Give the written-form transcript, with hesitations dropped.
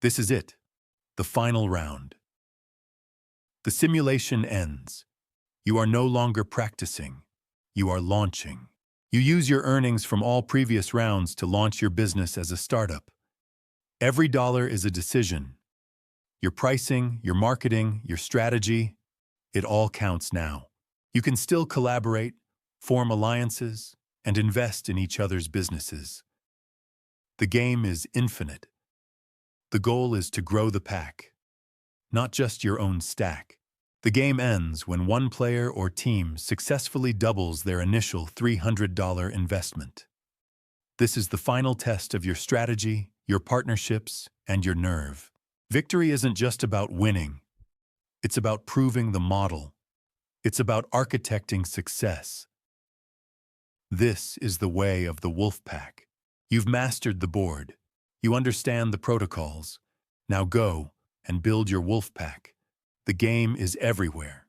This is it, the final round. The simulation ends. You are no longer practicing. You are launching. You use your earnings from all previous rounds to launch your business as a startup. Every dollar is a decision. Your pricing, your marketing, your strategy, it all counts now. You can still collaborate, form alliances, and invest in each other's businesses. The game is infinite. The goal is to grow the pack, not just your own stack. The game ends when one player or team successfully doubles their initial $300 investment. This is the final test of your strategy, your partnerships, and your nerve. Victory isn't just about winning. It's about proving the model. It's about architecting success. This is the way of the Wolfpack. You've mastered the board. You understand the protocols. Now go and build your Wolfpack. The game is everywhere.